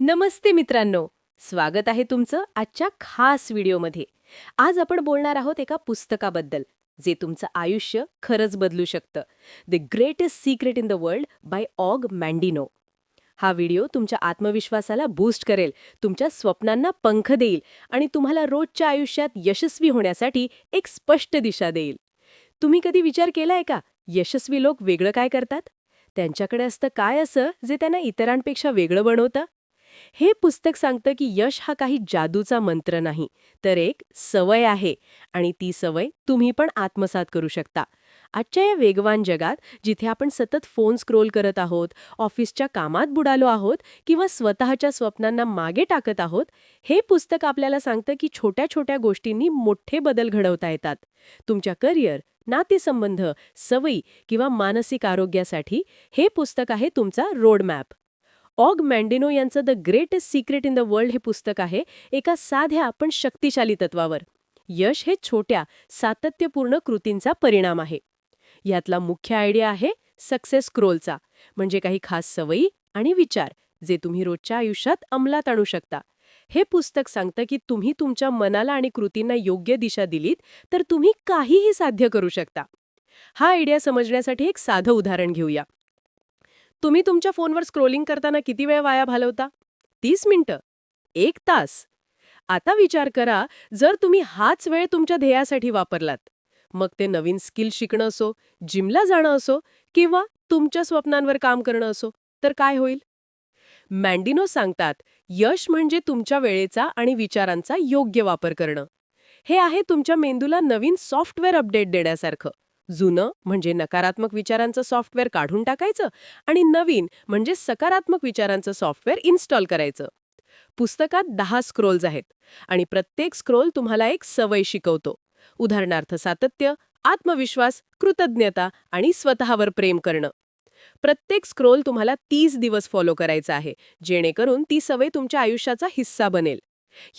नमस्ते मित्रांनो, स्वागत आहे तुमचं आजच्या खास व्हिडिओमध्ये. आज आपण बोलणार आहोत एका पुस्तकाबद्दल जे तुमचं आयुष्य खरंच बदलू शकतं. The greatest secret in the world by Og Mandino. हा व्हिडिओ तुमच्या आत्मविश्वासाला बूस्ट करेल, तुमच्या स्वप्नांना पंख देईल आणि तुम्हाला रोजच्या आयुष्यात यशस्वी होण्यासाठी एक स्पष्ट दिशा देईल. तुम्ही कधी विचार केलाय का, यशस्वी लोक वेगळं काय करतात? त्यांच्याकडे असतं काय असं जे त्यांना इतरांपेक्षा वेगळं बनवतं? हे पुस्तक सांगतं की यश हा काही जादूचा मंत्र नाही, तर एक सवय आहे आणि ती सवय तुम्ही पण आत्मसात करू शकता. आजच्या या वेगवान जगात जिथे आपण सतत फोन स्क्रोल करत आहोत, ऑफिसच्या कामात बुडालो आहोत किंवा स्वतःच्या स्वप्नांना मागे टाकत आहोत, हे पुस्तक आपल्याला सांगतं की छोट्या छोट्या गोष्टींनी मोठे बदल घडवता येतात. तुमच्या करिअर, नातेसंबंध, सवयी किंवा मानसिक आरोग्यासाठी हे पुस्तक आहे तुमचा रोडमॅप. ऑग मँडिनो यांचं the greatest secret in the world हे पुस्तक आहे एका साध्या पण शक्तिशाली तत्वावर. यश हे छोट्या, सातत्यपूर्ण कृतींचा परिणाम आहे. यातला मुख्य आयडिया आहे सक्सेस स्क्रोलचा, म्हणजे काही खास सवयी आणि विचार जे तुम्ही रोजच्या आयुष्यात अंमलात आणू शकता. हे पुस्तक सांगतं की तुम्ही तुमच्या मनाला आणि कृतींना योग्य दिशा दिलीत तर तुम्ही काहीही साध्य करू शकता. हा आयडिया समजण्यासाठी एक साधं उदाहरण घेऊया. तुम्ही तुमच्या फोनवर स्क्रोलिंग करताना किती वेळ वाया घालवता? 30 मिनिटं? 1 तास? आता विचार करा, जर तुम्ही हाच वेळ तुमच्या ध्येयासाठी वापरलात. मग ते नवीन स्किल शिकणं असो, जिमला जाणं असो किंवा तुमच्या स्वप्नांवर काम करणं असो, तर काय होईल? मँडिनो सांगतात, यश म्हणजे तुमच्या वेळेचा आणि विचारांचा योग्य वापर करणं. हे आहे तुमच्या मेंदूला नवीन सॉफ्टवेअर अपडेट देण्यासारखं. जुनं म्हणजे नकारात्मक विचारांचं सॉफ्टवेअर काढून टाकायचं आणि नवीन म्हणजे सकारात्मक विचारांचं सॉफ्टवेअर इन्स्टॉल करायचं. पुस्तकात 10 स्क्रोल्स आहेत आणि प्रत्येक स्क्रोल तुम्हाला एक सवय शिकवतो. उदाहरणार्थ सातत्य, आत्मविश्वास, कृतज्ञता आणि स्वतःवर प्रेम करणं. प्रत्येक स्क्रोल तुम्हाला 30 दिवस फॉलो करायचा आहे, जेणेकरून ती सवय तुमच्या आयुष्याचा हिस्सा बनेल.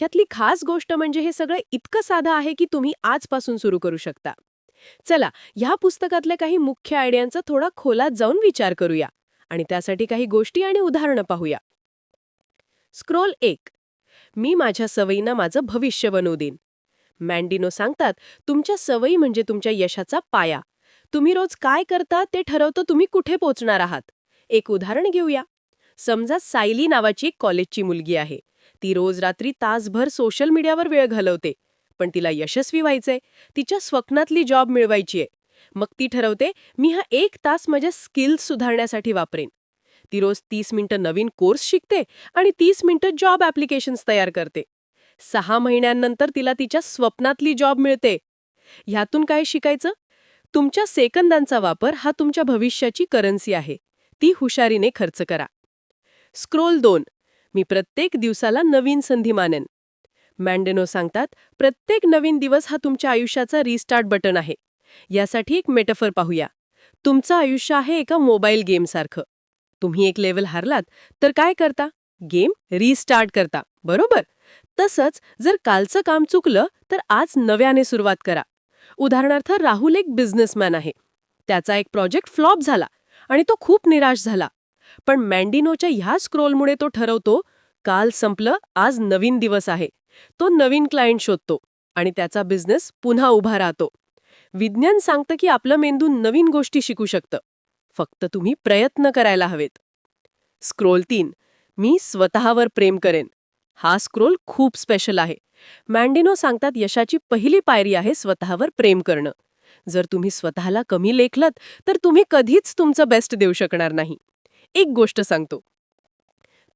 यातली खास गोष्ट म्हणजे हे सगळं इतकं साधं आहे की तुम्ही आजपासून सुरू करू शकता. चला, ह्या पुस्तकातल्या काही मुख्य आयडियांचा थोडा खोलात जाऊन विचार करूया आणि त्यासाठी काही गोष्टी आणि उदाहरणं पाहूया. स्क्रोल 1. मी माझ्या सवयींना माझं भविष्य बनवू देईन. मँडिनो सांगतात, तुमच्या सवयी म्हणजे तुमच्या यशाचा पाया. तुम्ही रोज काय करता ते ठरवतं तुम्ही कुठे पोहोचणार आहात. एक उदाहरण घेऊया. समजा सायली नावाची एक कॉलेजची मुलगी आहे. ती रोज रात्री तासभर सोशल मीडियावर वेळ घालवते. पण तिला यशस्वी व्हायचंय, तिच्या स्वप्नातली जॉब मिळवायची आहे. मग ती ठरवते, मी हा 1 तास माझ्या स्किल्स सुधारण्यासाठी वापरेन. ती रोज 30 मिनिटं नवीन कोर्स शिकते आणि 30 मिनिटं जॉब ॲप्लिकेशन्स तयार करते. 6 महिन्यांनंतर तिला तिच्या स्वप्नातली जॉब मिळते. ह्यातून काय शिकायचं? तुमच्या सेकंदांचा वापर हा तुमच्या भविष्याची करन्सी आहे. ती हुशारीने खर्च करा. स्क्रोल 2. मी प्रत्येक दिवसाला नवीन संधी मानेन. मँडेनो सांगतात, प्रत्येक नवीन दिवस हा तुमच्या आयुष्याचा रिस्टार्ट बटन आहे. यासाठी एक मेटाफर पाहूया. तुमचं आयुष्य आहे एका मोबाईल गेमसारखं. तुम्ही एक लेव्हल हारलात तर काय करता? गेम रिस्टार्ट करता, बरोबर? तसंच जर कालचं काम चुकलं तर आज नव्याने सुरुवात करा. उदाहरणार्थ राहुल एक बिझनेसमॅन आहे. त्याचा एक प्रोजेक्ट फ्लॉप झाला आणि तो खूप निराश झाला. पण मँडिनोच्या ह्या स्क्रोलमुळे तो ठरवतो, काल संपलं, आज नवीन दिवस आहे. तो नवीन क्लायंट शोधतो आणि त्याचा बिझनेस पुन्हा उभा राहतो. विज्ञान सांगतं की आपलं मेंदू नवीन गोष्टी शिकू शकतं. फक्त तुम्ही प्रयत्न करायला हवेत. स्क्रोल 3. मी स्वतःवर प्रेम करेन. हा स्क्रोल खूप स्पेशल आहे. मँडिनो सांगतात, यशाची पहिली पायरी आहे स्वतःवर प्रेम करणं. जर तुम्ही स्वतःला कमी लेखलत तर तुम्ही कधीच तुमचं बेस्ट देऊ शकणार नाही. एक गोष्ट सांगतो.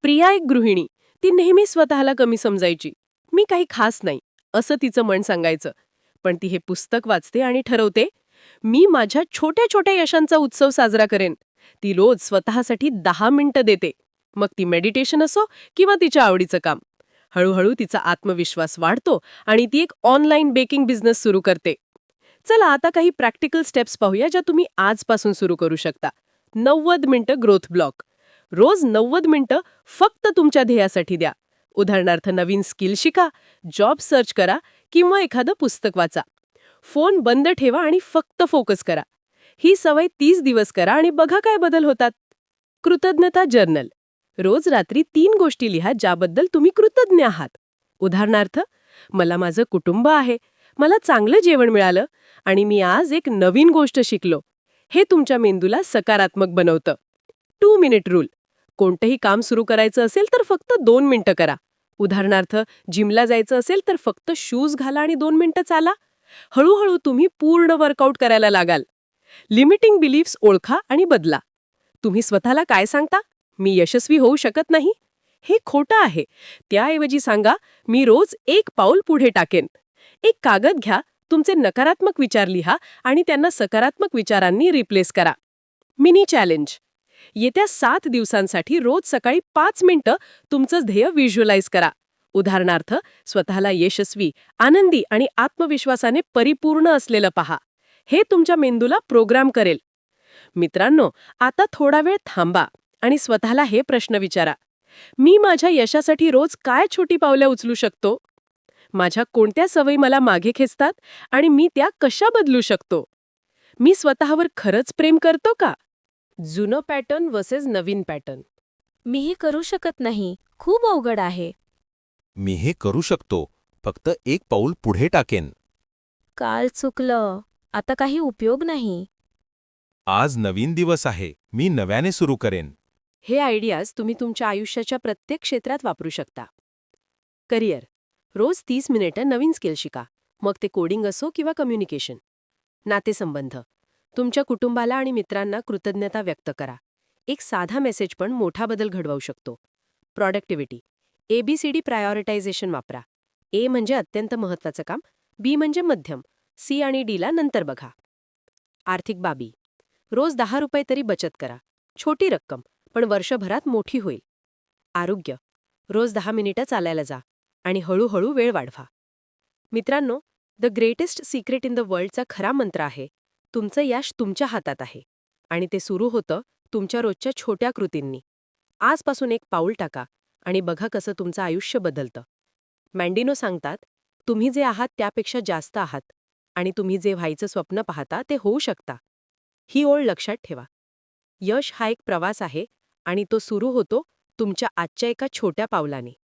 प्रिया एक गृहिणी. ती नेहमी स्वतःला कमी समजायची. मी काही खास नाही, असं तिचं मन सांगायचं. पण ती हे पुस्तक वाचते आणि ठरवते, मी माझ्या छोट्या छोट्या यशांचा उत्सव साजरा करेन. ती रोज स्वतःसाठी 10 मिनिटं देते. मग ती मेडिटेशन असो किंवा तिच्या आवडीचं काम. हळूहळू तिचा आत्मविश्वास वाढतो आणि ती एक ऑनलाईन बेकिंग बिझनेस सुरू करते. चला, आता काही प्रॅक्टिकल स्टेप्स पाहूया ज्या तुम्ही आजपासून सुरू करू शकता. 90 मिनिटं ग्रोथ ब्लॉक. रोज 90 मिनिटं फक्त तुमच्या ध्येयासाठी द्या. उदाहरणार्थ नवीन स्किल शिका, जॉब सर्च करा किंवा एखादं पुस्तक वाचा. फोन बंद ठेवा आणि फक्त फोकस करा. ही सवय 30 दिवस करा आणि बघा काय बदल होतात. कृतज्ञता जर्नल. रोज रात्री 3 गोष्टी लिहा ज्याबद्दल तुम्ही कृतज्ञ आहात. उदाहरणार्थ, मला माझं कुटुंब आहे, मला चांगलं जेवण मिळालं आणि मी आज एक नवीन गोष्ट शिकलो. हे तुमच्या मेंदूला सकारात्मक बनवतं. 2 मिनिट रूल. कोणतंही काम सुरू करायचं असेल तर फक्त 2 मिनिटं करा. उदाहरणार्थ, जिमला जायचं असेल तर फक्त शूज घाला आणि 2 मिनिटं चाला. हळूहळू तुम्ही पूर्ण वर्कआउट करायला लागाल. लिमिटिंग बिलीफ्स ओळखा आणि बदला. तुम्ही स्वतःला काय सांगता? मी यशस्वी होऊ शकत नाही. हे खोटं आहे. त्याऐवजी सांगा, मी रोज 1 पाऊल पुढे टाकेन. एक कागद घ्या, तुमचे नकारात्मक विचार लिहा आणि त्यांना सकारात्मक विचारांनी रिप्लेस करा. Mini challenge. येत्या 7 दिवसांसाठी रोज सकाळी 5 मिनिटं तुमचं ध्येय व्हिज्युअलाइज करा. उदाहरणार्थ, स्वतःला यशस्वी, आनंदी आणि आत्मविश्वासाने परिपूर्ण असलेलं पहा. हे तुमच्या मेंदूला प्रोग्राम करेल. मित्रांनो, आता थोडा वेळ थांबा आणि स्वतःला हे प्रश्न विचारा. मी माझ्या यशासाठी रोज काय छोटी पावले उचलू शकतो? माझ्या कोणत्या सवयी मला मागे खेचतात आणि मी त्या कशा बदलू शकतो? मी स्वतःवर खरंच प्रेम करतो का? जुनं पॅटर्न वर्सेस नवीन पॅटर्न. मी हे करू शकत नाही, खूप अवघड आहे. मी हे करू शकतो, फक्त 1 पाऊल पुढे टाकेन. काल चुकलं, आता काही उपयोग नाही. आज नवीन दिवस आहे, मी नव्याने सुरू करेन. हे आयडियाज तुम्ही तुमच्या आयुष्याच्या प्रत्येक क्षेत्रात वापरू शकता. करिअर. रोज 30 मिनिटं नवीन स्किल शिका, मग ते कोडिंग असो किंवा कम्युनिकेशन. नातेसंबंध. तुमच्या कुटुंबाला आणि मित्रांना कृतज्ञता व्यक्त करा. एक साधा मेसेज पण मोठा बदल घडवू शकतो. प्रॉडक्टिव्हिटी. ABCD प्रायोरिटायझेशन वापरा. A म्हणजे अत्यंत महत्त्वाचं काम, B म्हणजे मध्यम, C आणि D ला नंतर बघा. आर्थिक बाबी. रोज 10 रुपये तरी बचत करा. छोटी रक्कम, पण वर्षभरात मोठी होईल. आरोग्य. रोज 10 मिनिटं चालायला जा आणि हळूहळू वेळ वाढवा. मित्रांनो, the greatest secret in the वर्ल्डचा खरा मंत्र आहे, तुमचं यश तुमच्या हातात आहे आणि ते सुरू होतं तुमच्या रोजच्या छोट्या कृतींनी. आजपासून 1 पाऊल टाका आणि बघा कसं तुमचं आयुष्य बदलतं. मँडिनो सांगतात, तुम्ही जे आहात त्यापेक्षा जास्त आहात आणि तुम्ही जे व्हायचं स्वप्न पाहता ते होऊ शकता. ही ओळ लक्षात ठेवा. यश हा एक प्रवास आहे आणि तो सुरू होतो तुमच्या आजच्या एका छोट्या पावलाने.